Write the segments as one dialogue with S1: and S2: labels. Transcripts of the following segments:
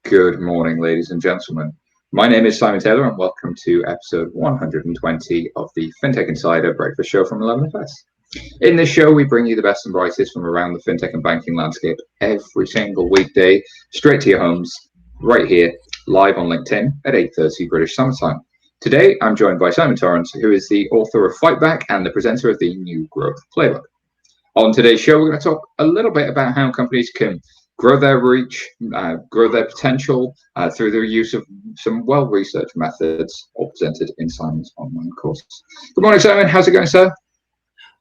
S1: Good morning, ladies and gentlemen. My name is Simon Taylor, and welcome to episode 120 of the FinTech Insider Breakfast Show from 11FS. In this show, we bring you the best and brightest from around the fintech and banking landscape every single weekday, straight to your homes, right here, live on LinkedIn at 8:30 British Summer Time. Today, I'm joined by Simon Torrance, who is the author of Fight Back and the presenter of the new Growth Playbook. On today's show, we're going to talk a little bit about how companies can grow their reach, grow their potential through the use of some well-researched methods, all presented in Simon's online course. Good morning, Simon. How's it going, sir?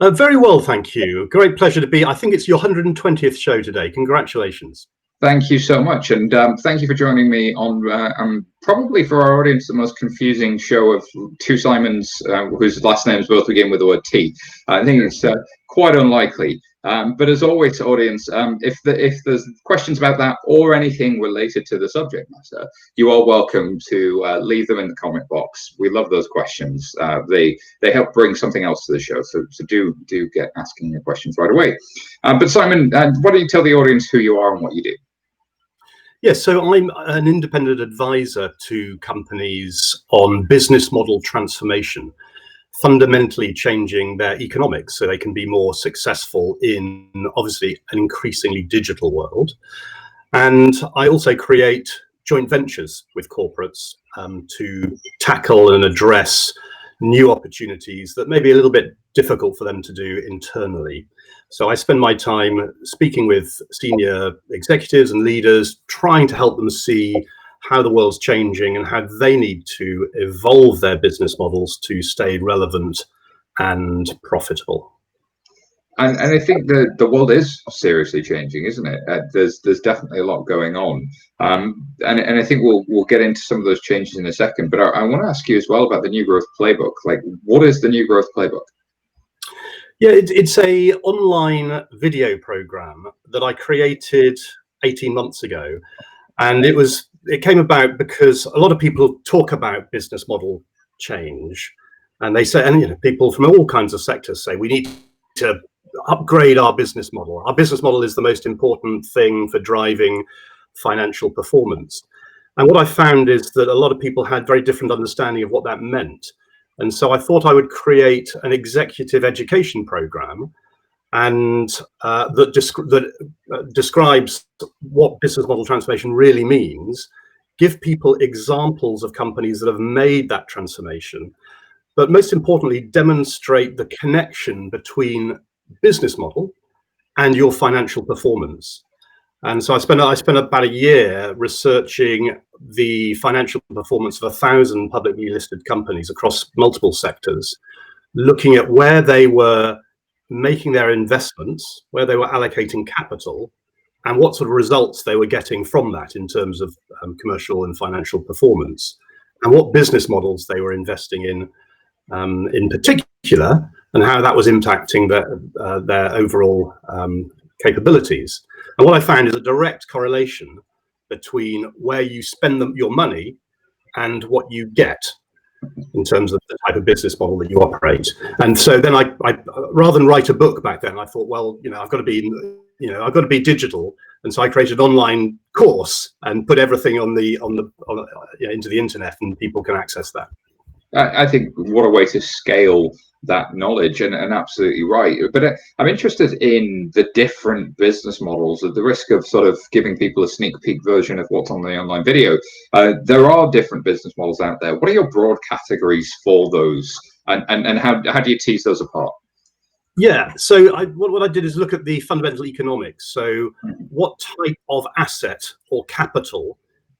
S2: Very well, thank you. Great pleasure to be. I think it's your 120th show today. Congratulations.
S1: Thank you so much, and thank you for joining me on probably for our audience the most confusing show of two Simons whose last names both begin with the word T. I think it's quite unlikely. But as always, audience, if there's questions about that or anything related to the subject matter, you are welcome to leave them in the comment box. We love those questions. They help bring something else to the show. So do get asking your questions right away. But Simon, why don't you tell the audience who you are and what you do?
S2: Yes, so I'm an independent advisor to companies on business model transformation, fundamentally changing their economics so they can be more successful in obviously an increasingly digital world. And I also create joint ventures with corporates to tackle and address new opportunities that may be a little bit difficult for them to do internally. So I spend my time speaking with senior executives and leaders, trying to help them see how the world's changing and how they need to evolve their business models to stay relevant and profitable.
S1: And I think the world is seriously changing, isn't it? There's definitely a lot going on, and I think we'll get into some of those changes in a second. But I want to ask you as well about the new Growth Playbook. Like, what is the new Growth Playbook?
S2: Yeah, it's a online video program that I created 18 months ago, and it came about because a lot of people talk about business model change, and they say, and people from all kinds of sectors say we need to upgrade our business model. Our business model is the most important thing for driving financial performance. And what I found is that a lot of people had very different understanding of what that meant. And so I thought I would create an executive education program and that describes what business model transformation really means, give people examples of companies that have made that transformation, but most importantly, demonstrate the connection between business model and your financial performance. And so I spent about a year researching the financial performance of 1,000 publicly listed companies across multiple sectors, looking at where they were making their investments, where they were allocating capital, and what sort of results they were getting from that in terms of commercial and financial performance, and what business models they were investing in particular, and how that was impacting their overall capabilities. And what I found is a direct correlation between where you spend your money and what you get in terms of the type of business model that you operate. And so then I rather than write a book back then, I thought, well, I've got to be digital. And so I created an online course and put everything into the internet, and people can access that.
S1: I think what a way to scale that knowledge, and absolutely right. But I'm interested in the different business models at the risk of sort of giving people a sneak peek version of what's on the online video. There are different business models out there. What are your broad categories for those, and how do you tease those apart?
S2: Yeah, so what I did is look at the fundamental economics. So what type of asset or capital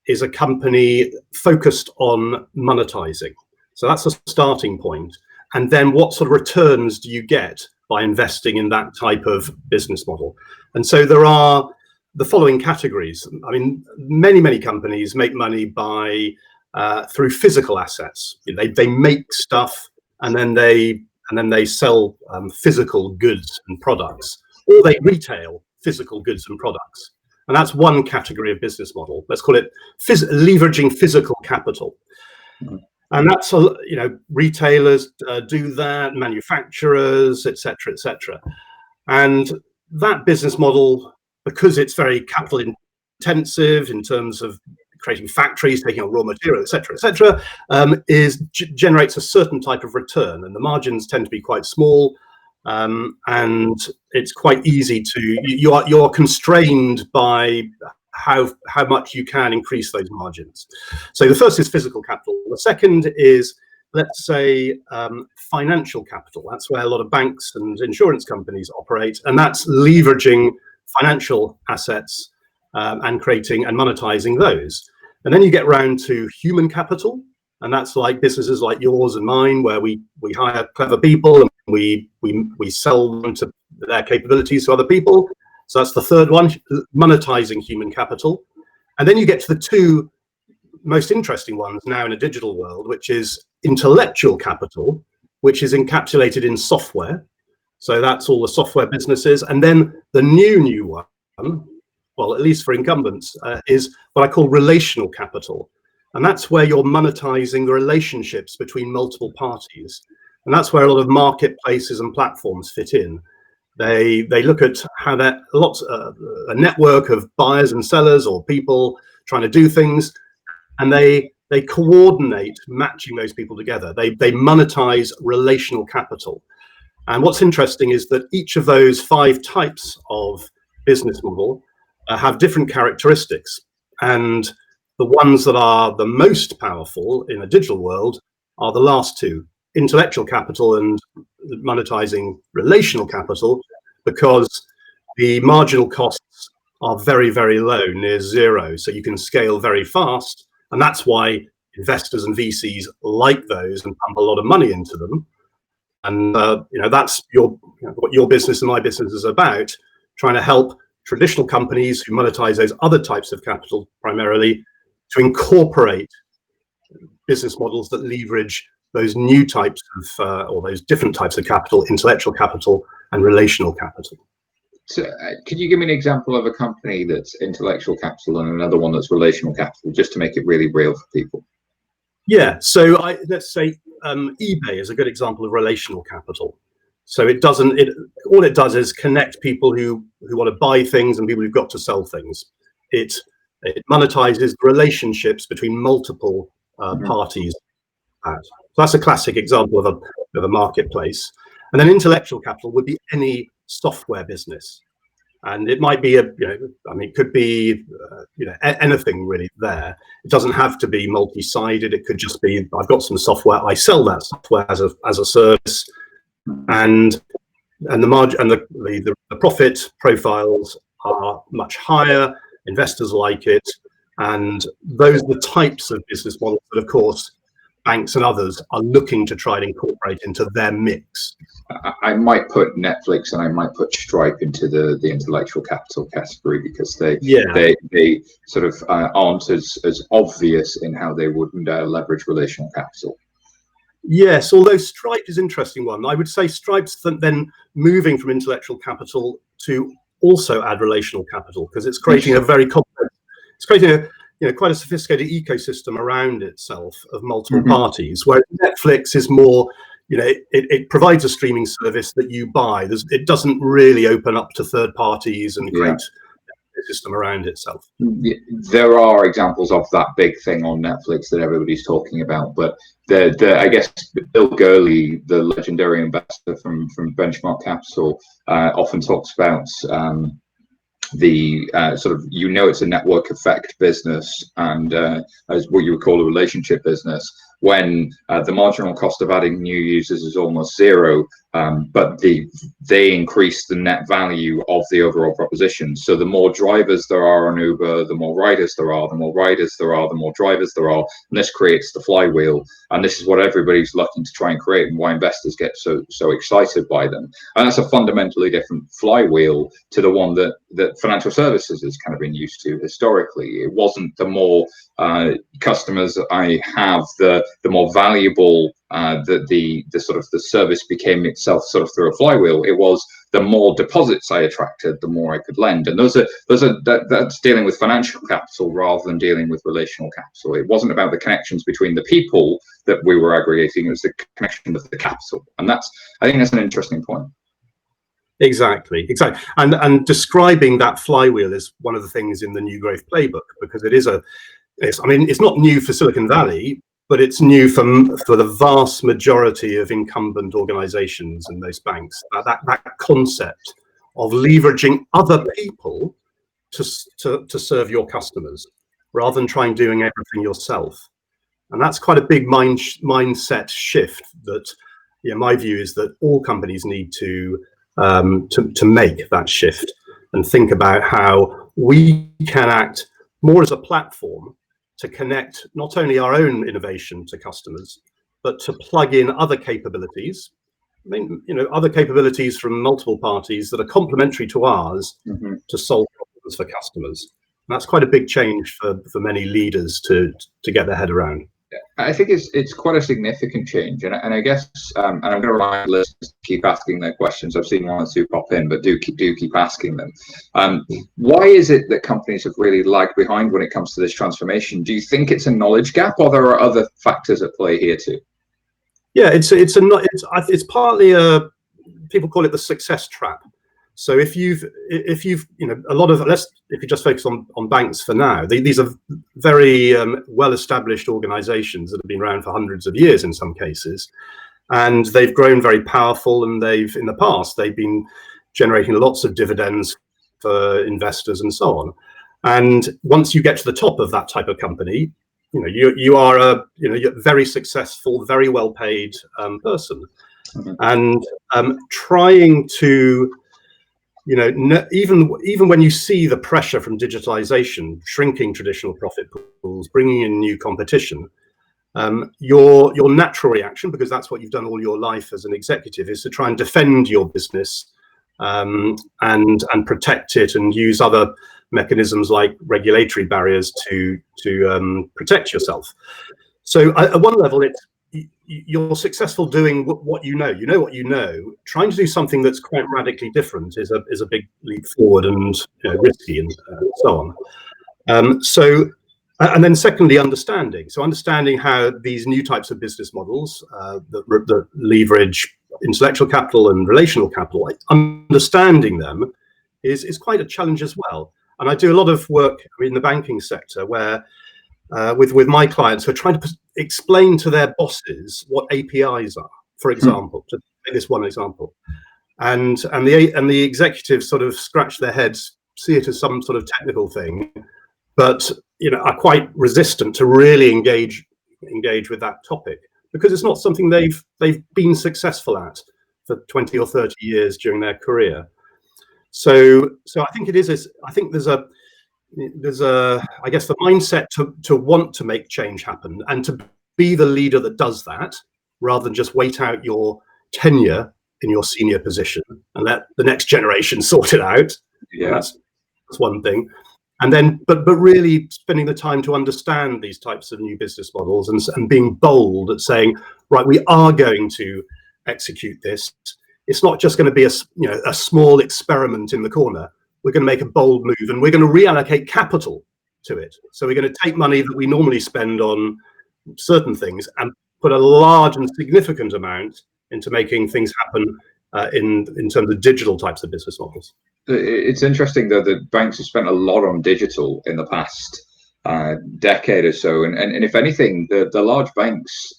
S2: is a company focused on monetizing? So that's a starting point. And then what sort of returns do you get by investing in that type of business model? And so there are the following categories. I mean, many companies make money through physical assets. They make stuff and then they sell physical goods and products, or they retail physical goods and products. And that's one category of business model. Let's call it leveraging physical capital. Mm-hmm. And that's, retailers do that, manufacturers, et cetera. And that business model, because it's very capital intensive in terms of creating factories, taking on raw material, etc., generates a certain type of return, and the margins tend to be quite small, and it's quite easy to you're constrained by how much you can increase those margins. So the first is physical capital. The second is, let's say, financial capital. That's where a lot of banks and insurance companies operate, and that's leveraging financial assets and creating and monetizing those. And then you get round to human capital, and that's like businesses like yours and mine, where we hire clever people and we sell them to their capabilities to other people. So that's the third one, monetizing human capital. And then you get to the two most interesting ones now in a digital world, which is intellectual capital, which is encapsulated in software. So that's all the software businesses. And then the new one, well, at least for incumbents, is what I call relational capital. And that's where you're monetizing the relationships between multiple parties. And that's where a lot of marketplaces and platforms fit in. They look at how that a network of buyers and sellers or people trying to do things, and they coordinate matching those people together. They monetize relational capital. And what's interesting is that each of those 5 types of business model have different characteristics, and the ones that are the most powerful in a digital world are the last two, intellectual capital and monetizing relational capital, because the marginal costs are very, very low, near zero. So you can scale very fast, and that's why investors and VCs like those and pump a lot of money into them. And that's what your business and my business is about, trying to help traditional companies who monetize those other types of capital primarily to incorporate business models that leverage those new types of or those different types of capital, intellectual capital and relational capital.
S1: So could you give me an example of a company that's intellectual capital and another one that's relational capital, just to make it really real for people?
S2: Yeah, so let's say eBay is a good example of relational capital. So all it does is connect people who want to buy things and people who've got to sell things. It monetizes relationships between multiple parties. So that's a classic example of a marketplace. And then intellectual capital would be any software business, and it might be it could be anything really there. It doesn't have to be multi-sided. It could just be, I've got some software, I sell that software as a service, and the margin and the profit profiles are much higher. Investors like it, and those are the types of business models that, of course, banks and others are looking to try and incorporate into their mix.
S1: I might put Netflix and I might put Stripe into the intellectual capital category, because they sort of aren't as obvious in how they would leverage relational capital.
S2: Yes, although Stripe is an interesting one. I would say Stripe's then moving from intellectual capital to also add relational capital, because it's creating a very complex, it's creating quite a sophisticated ecosystem around itself of multiple parties, where Netflix is more, it provides a streaming service that you buy. It doesn't really open up to third parties and create a system around itself.
S1: There are examples of that big thing on Netflix that everybody's talking about, but I guess Bill Gurley, the legendary investor from Benchmark Capital, often talks about the sort of, it's a network effect business, and as what you would call a relationship business, when the marginal cost of adding new users is almost zero, but they increase the net value of the overall proposition. So the more drivers there are on Uber, the more riders there are, the more riders there are, the more drivers there are, and this creates the flywheel. And this is what everybody's looking to try and create, and why investors get so excited by them. And that's a fundamentally different flywheel to the one that financial services has kind of been used to historically. It wasn't the more customers I have, the more valuable the sort of the service became itself, sort of through a flywheel. It was the more deposits I attracted, the more I could lend. And that's dealing with financial capital rather than dealing with relational capital. It wasn't about the connections between the people that we were aggregating, it was the connection with the capital. And I think that's an interesting point.
S2: Exactly. And describing that flywheel is one of the things in the new Growth Playbook, because it's not new for Silicon Valley, but it's new for the vast majority of incumbent organizations and those banks. That concept of leveraging other people to serve your customers rather than trying doing everything yourself. And that's quite a big mindset shift that, my view is that all companies need to make that shift and think about how we can act more as a platform to connect not only our own innovation to customers, but to plug in other capabilities. Other capabilities from multiple parties that are complementary to ours to solve problems for customers. And that's quite a big change for many leaders to get their head around.
S1: I think it's quite a significant change, and I guess, and I'm going to remind listeners to keep asking their questions. I've seen one or two pop in, but do keep asking them. Why is it that companies have really lagged behind when it comes to this transformation? Do you think it's a knowledge gap, or there are other factors at play here too?
S2: Yeah, it's partly people call it the success trap. So if you just focus on banks for now, these are very well-established organizations that have been around for hundreds of years in some cases, and they've grown very powerful, and in the past they've been generating lots of dividends for investors and so on. And once you get to the top of that type of company, you are a very successful, very well-paid person, and trying to even when you see the pressure from digitalization, shrinking traditional profit pools, bringing in new competition, your natural reaction, because that's what you've done all your life as an executive, is to try and defend your business and protect it, and use other mechanisms like regulatory barriers to protect yourself. So at one level, you're successful doing what you know. Trying to do something that's quite radically different is a big leap forward, and risky, and so on. And then secondly, understanding how these new types of business models that leverage intellectual capital and relational capital, understanding them is quite a challenge as well. And I do a lot of work in the banking sector where with my clients who are trying to explain to their bosses what APIs are, for example, to take this one example, and the executives sort of scratch their heads, see it as some sort of technical thing, but are quite resistant to really engage with that topic, because it's not something they've been successful at for 20 or 30 years during their career. So I think there's I guess the mindset to want to make change happen, and to be the leader that does that, rather than just wait out your tenure in your senior position and let the next generation sort it out. Yeah, that's one thing. And then, but really spending the time to understand these types of new business models, and being bold at saying, right, we are going to execute this. It's not just going to be a small experiment in the corner. We're going to make a bold move, and we're going to reallocate capital to it. So we're going to take money that we normally spend on certain things and put a large and significant amount into making things happen in terms of digital types of business models.
S1: It's interesting, though, that banks have spent a lot on digital in the past decade or so, and if anything, the large banks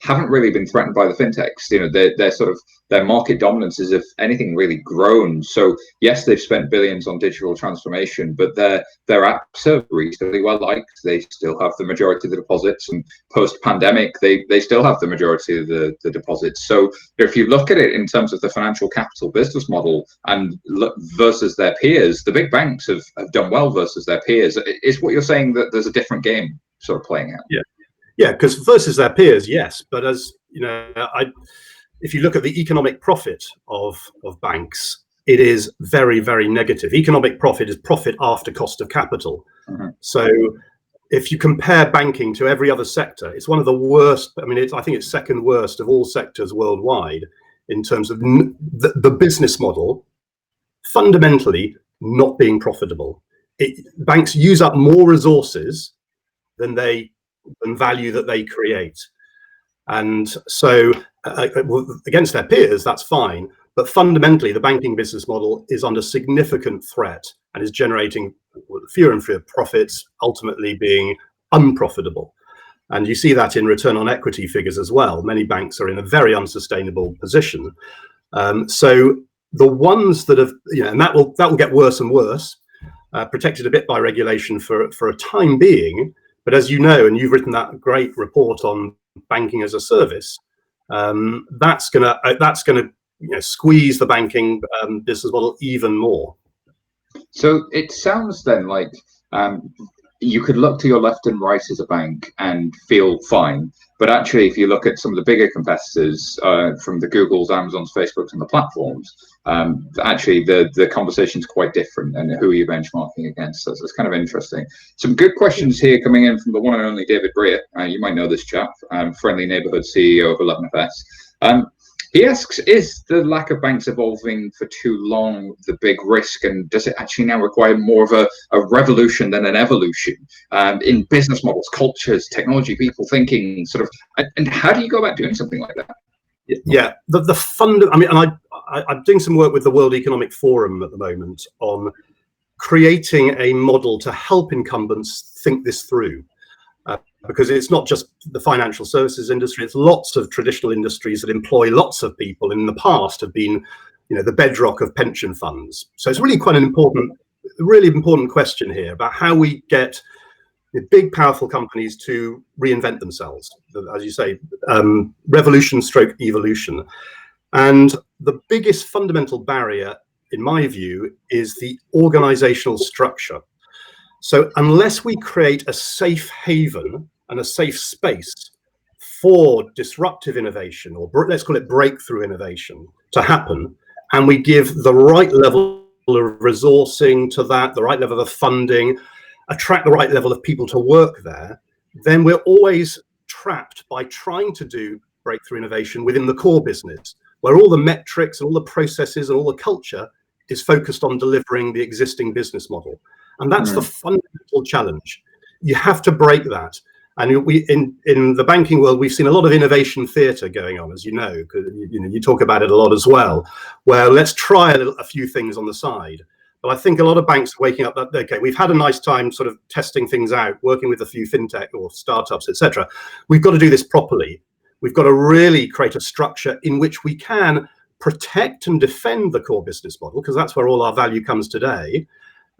S1: haven't really been threatened by the fintechs. They're sort of, their market dominance is, if anything, really grown. So yes, they've spent billions on digital transformation, but their apps are reasonably well liked. They still have the majority of the deposits, and post-pandemic, they still have the majority of the deposits. So if you look at it in terms of the financial capital business model and versus their peers, the big banks have done well versus their peers. Is what you're saying that there's a different game sort of playing out?
S2: Yeah, because versus their peers, yes. But as you know, if you look at the economic profit of banks, it is very, very negative. Economic profit is profit after cost of capital. So if you compare banking to every other sector, it's one of the worst. I mean, I think it's second worst of all sectors worldwide in terms of the business model fundamentally not being profitable. Banks use up more resources than value that they create. And so against their peers, that's fine. But fundamentally, the banking business model is under significant threat and is generating fewer and fewer profits, ultimately being unprofitable. And you see that in return on equity figures as well. Many banks are in a very unsustainable position. So the ones that have, and that will get worse and worse, protected a bit by regulation for a time being. But as you know, and you've written that great report on banking as a service, that's gonna squeeze the banking business model even more.
S1: So it sounds then like you could look to your left and right as a bank and feel fine, but actually, if you look at some of the bigger competitors from the Googles, Amazons, Facebooks, and the platforms, actually the conversation is quite different, and who are you benchmarking against? So it's kind of interesting. Some good questions here coming in from the one and only David Breer. You might know this chap, friendly neighborhood CEO of 11FS. He asks, is the lack of banks evolving for too long the big risk, and does it actually now require more of a revolution than an evolution in business models, cultures, technology, people thinking, sort of, and how do you go about doing something like that?
S2: Yeah, I'm doing some work with the World Economic Forum at the moment on creating a model to help incumbents think this through. Because it's not just the financial services industry, it's lots of traditional industries that employ lots of people, and in the past have been, the bedrock of pension funds. So it's really quite an important question here about how we get big, powerful companies to reinvent themselves, as you say, revolution stroke evolution. And the biggest fundamental barrier, in my view, is the organizational structure. So unless we create a safe haven and a safe space for disruptive innovation, or let's call it breakthrough innovation, to happen, and we give the right level of resourcing to that, the right level of funding, attract the right level of people to work there, then we're always trapped by trying to do breakthrough innovation within the core business, where all the metrics and all the processes and all the culture is focused on delivering the existing business model. And that's the fundamental challenge. You have to break that. And in the banking world, we've seen a lot of innovation theatre going on, as you know, because you talk about it a lot as well, where let's try a few things on the side. But I think a lot of banks are waking up that, okay, we've had a nice time sort of testing things out, working with a few fintech or startups, etc. We've got to do this properly. We've got to really create a structure in which we can protect and defend the core business model, because that's where all our value comes today.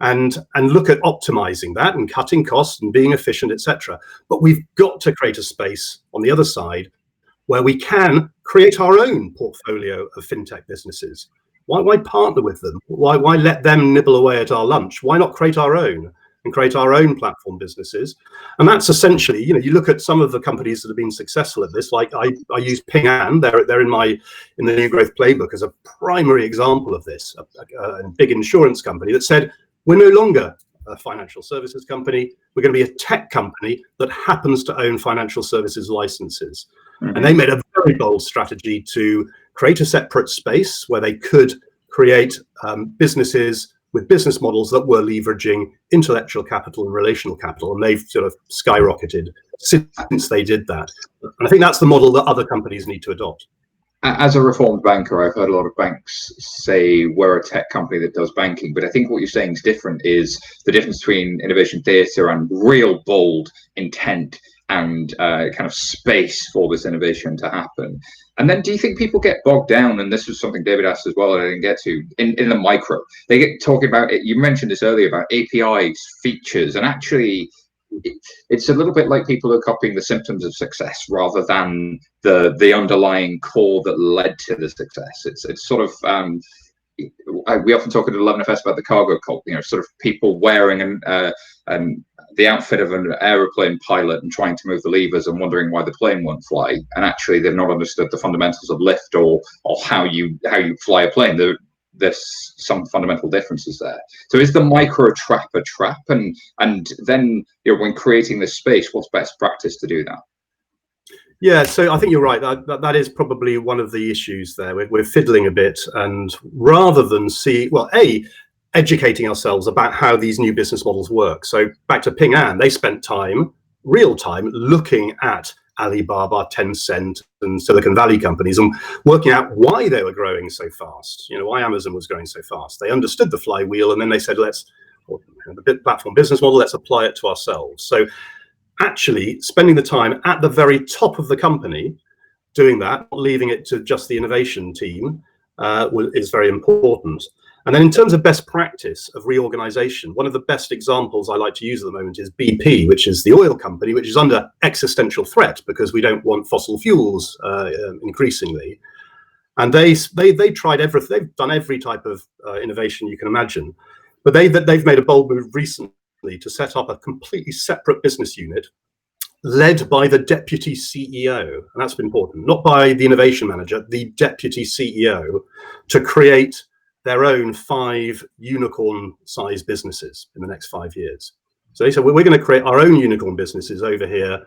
S2: And look at optimizing that and cutting costs and being efficient, etc. But we've got to create a space on the other side where we can create our own portfolio of fintech businesses. Why partner with them? Why let them nibble away at our lunch? Why not create our own and create our own platform businesses? And that's essentially, you look at some of the companies that have been successful at this, like I use Ping An, they're in the new Growth Playbook as a primary example of this, a big insurance company that said, we're no longer a financial services company. We're going to be a tech company that happens to own financial services licenses. And they made a very bold strategy to create a separate space where they could create businesses with business models that were leveraging intellectual capital and relational capital. And they've sort of skyrocketed since they did that. And I think that's the model that other companies need to adopt.
S1: As a reformed banker, I've heard a lot of banks say we're a tech company that does banking, but I think what you're saying is different, is the difference between innovation theatre and real bold intent and kind of space for this innovation to happen. And then do you think people get bogged down, and this was something David asked as well that I didn't get to, in the micro? They get talking about it, you mentioned this earlier, about APIs, features, and actually it's a little bit like people are copying the symptoms of success rather than the underlying core that led to the success. It's sort of we often talk at 11FS about the cargo cult, sort of people wearing the outfit of an aeroplane pilot and trying to move the levers and wondering why the plane won't fly, and actually they've not understood the fundamentals of lift or how you fly a plane. There's some fundamental differences there. So is the micro trap a trap? And then when creating this space, what's best practice to do that?
S2: Yeah, so I think you're right. That is probably one of the issues there. We're fiddling a bit, and rather than educating ourselves about how these new business models work. So back to Ping An, they spent real time looking at Alibaba, Tencent, and Silicon Valley companies, and working out why they were growing so fast. Why Amazon was growing so fast. They understood the flywheel, and then they said, the platform business model, let's apply it to ourselves. So actually spending the time at the very top of the company doing that, not leaving it to just the innovation team, is very important. And then in terms of best practice of reorganization, one of the best examples I like to use at the moment is BP, which is the oil company, which is under existential threat because we don't want fossil fuels increasingly. And they tried everything. They've done every type of innovation you can imagine, but they've made a bold move recently to set up a completely separate business unit led by the deputy CEO, and that's important, not by the innovation manager, the deputy CEO, to create their own 5 unicorn-sized businesses in the next 5 years. So they said, we're going to create our own unicorn businesses over here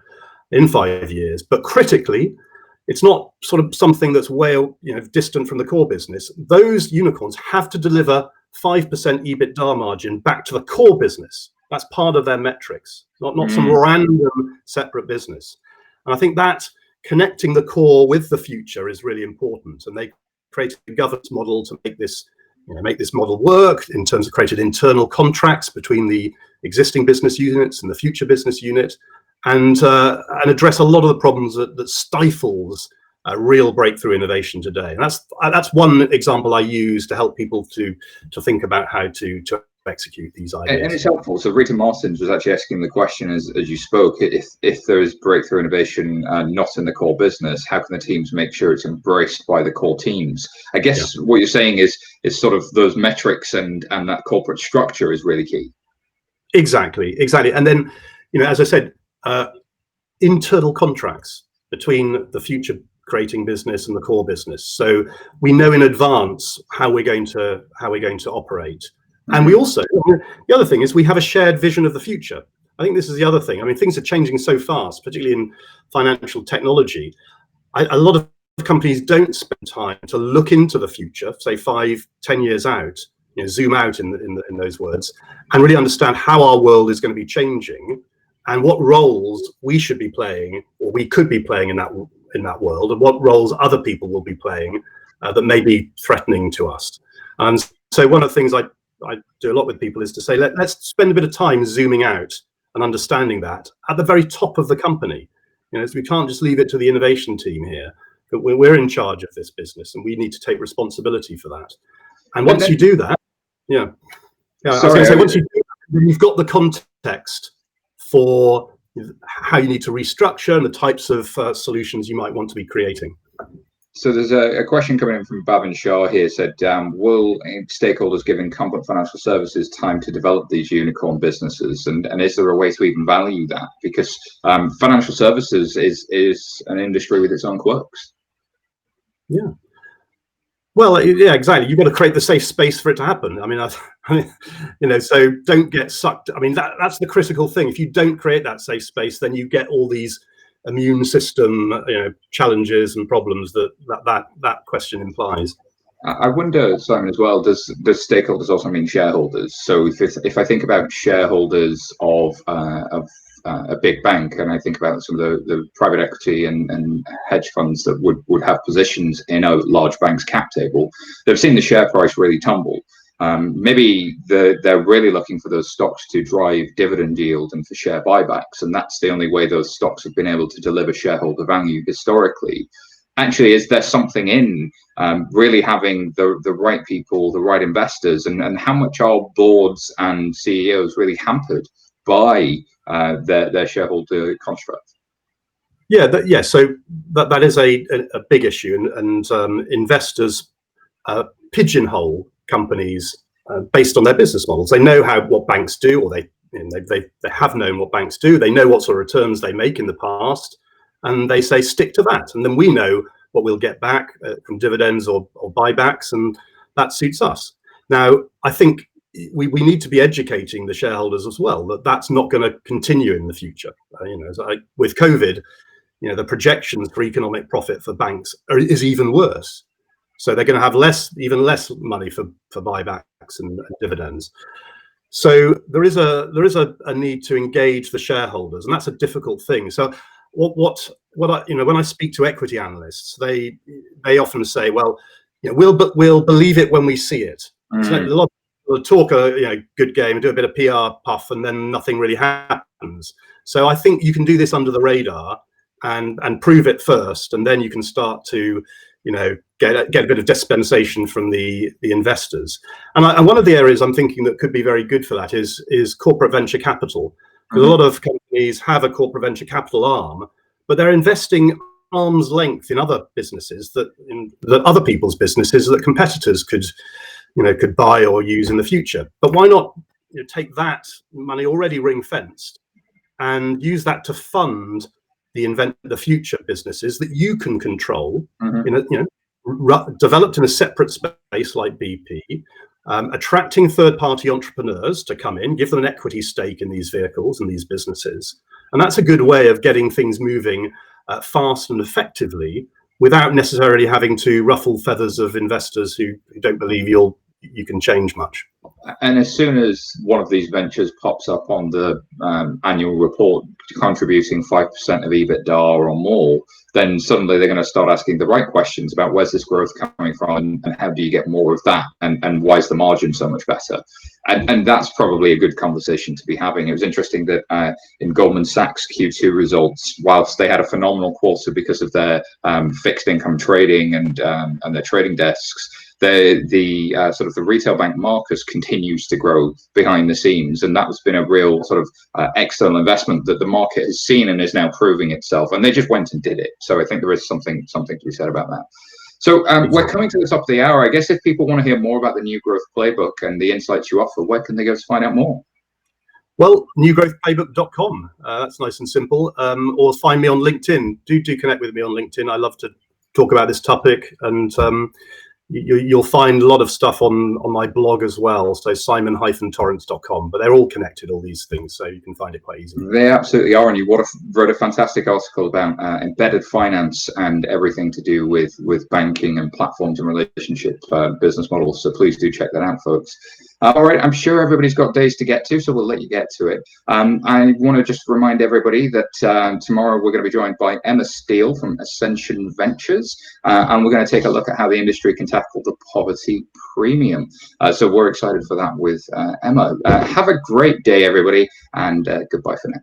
S2: in 5 years, but critically, it's not sort of something that's way distant from the core business. Those unicorns have to deliver 5% EBITDA margin back to the core business. That's part of their metrics, not some random separate business. And I think that connecting the core with the future is really important. And they created a governance model to make this model work in terms of created internal contracts between the existing business units and the future business unit, and address a lot of the problems that stifles real breakthrough innovation today. And that's one example I use to help people to think about how to execute these ideas.
S1: And it's helpful. So Rita Martins was actually asking the question as you spoke, if there is breakthrough innovation not in the core business, how can the teams make sure it's embraced by the core teams? I guess what you're saying is sort of those metrics and that corporate structure is really key. Exactly.
S2: And then, as I said, internal contracts between the future creating business and the core business. So we know in advance how we're going to operate. And we also, the other thing is we have a shared vision of the future. I think this is the other thing. I mean, things are changing so fast, particularly in financial technology. A lot of companies don't spend time to look into the future, say 5-10 years out, zoom out in those words, and really understand how our world is going to be changing and what roles we should be playing or we could be playing in that world, and what roles other people will be playing that may be threatening to us. And so one of the things I do a lot with people is to say, let's spend a bit of time zooming out and understanding that at the very top of the company. So we can't just leave it to the innovation team here, but we're in charge of this business and we need to take responsibility for that. And once you do that, I was going to say, once you do that, you've got the context for how you need to restructure and the types of solutions you might want to be creating.
S1: So there's a question coming in from Bhavin Shah here, said, will stakeholders give incumbent financial services time to develop these unicorn businesses? And is there a way to even value that? Because financial services is an industry with its own quirks.
S2: Yeah. Well, yeah, exactly. You've got to create the safe space for it to happen. I mean, so don't get sucked. I mean, that's the critical thing. If you don't create that safe space, then you get all these immune system challenges and problems that question implies.
S1: I wonder, Simon, as well, does stakeholders also mean shareholders? So if I think about shareholders of a big bank, and I think about some of the private equity and hedge funds that would have positions in a large bank's cap table, they've seen the share price really tumble. Maybe they're really looking for those stocks to drive dividend yield and for share buybacks, and that's the only way those stocks have been able to deliver shareholder value historically. Actually, is there something in really having the right people, the right investors, and how much are boards and CEOs really hampered by their shareholder construct?
S2: Yeah, so that is a big issue, and investors pigeonhole companies based on their business models. They know what banks do, or they have known what banks do. They know what sort of returns they make in the past, and they say stick to that. And then we know what we'll get back from dividends or buybacks, and that suits us. Now, I think we need to be educating the shareholders as well that that's not going to continue in the future. With COVID, the projections for economic profit for banks is even worse. So they're going to have even less money for buybacks and dividends. So there is a need to engage the shareholders, and that's a difficult thing. So what when I speak to equity analysts, they often say, well, we'll believe it when we see it. So a lot of people talk a good game and do a bit of PR puff, and then nothing really happens. So I think you can do this under the radar and prove it first, and then you can start to get a bit of dispensation from the investors. And one of the areas I'm thinking that could be very good for that is corporate venture capital, because a lot of companies have a corporate venture capital arm, but they're investing arm's length in other businesses that other people's businesses that competitors could buy or use in the future. But why not take that money already ring fenced and use that to fund the future businesses that you can control, developed in a separate space like BP, attracting third-party entrepreneurs to come in, give them an equity stake in these vehicles and these businesses. And that's a good way of getting things moving fast and effectively without necessarily having to ruffle feathers of investors who don't believe you can change much.
S1: And as soon as one of these ventures pops up on the annual report contributing 5% of EBITDA or more, then suddenly they're going to start asking the right questions about where's this growth coming from and how do you get more of that, and why is the margin so much better? And that's probably a good conversation to be having. It was interesting that in Goldman Sachs Q2 results, whilst they had a phenomenal quarter because of their fixed income trading and their trading desks, the sort of the retail bank Marcus continues to grow behind the scenes, and that's been a real sort of external investment that the market has seen and is now proving itself, and they just went and did it. So I think there is something to be said about that. So we're coming to the top of the hour. I guess if people want to hear more about the new Growth Playbook and the insights you offer, where can they go to find out more?
S2: Well, newgrowthplaybook.com. That's nice and simple. Or find me on LinkedIn. Do connect with me on LinkedIn. I love to talk about this topic, and you'll find a lot of stuff on my blog as well, so simon-torrance.com, but they're all connected, all these things, so you can find it quite easily.
S1: They absolutely are, and you wrote a fantastic article about embedded finance and everything to do with banking and platforms and relationship business models, so please do check that out, folks. All right, I'm sure everybody's got days to get to, so we'll let you get to it. I want to just remind everybody that tomorrow we're going to be joined by Emma Steele from Ascension Ventures, and we're going to take a look at how the industry can tackle the poverty premium. So we're excited for that with Emma. Have a great day, everybody, and goodbye for now.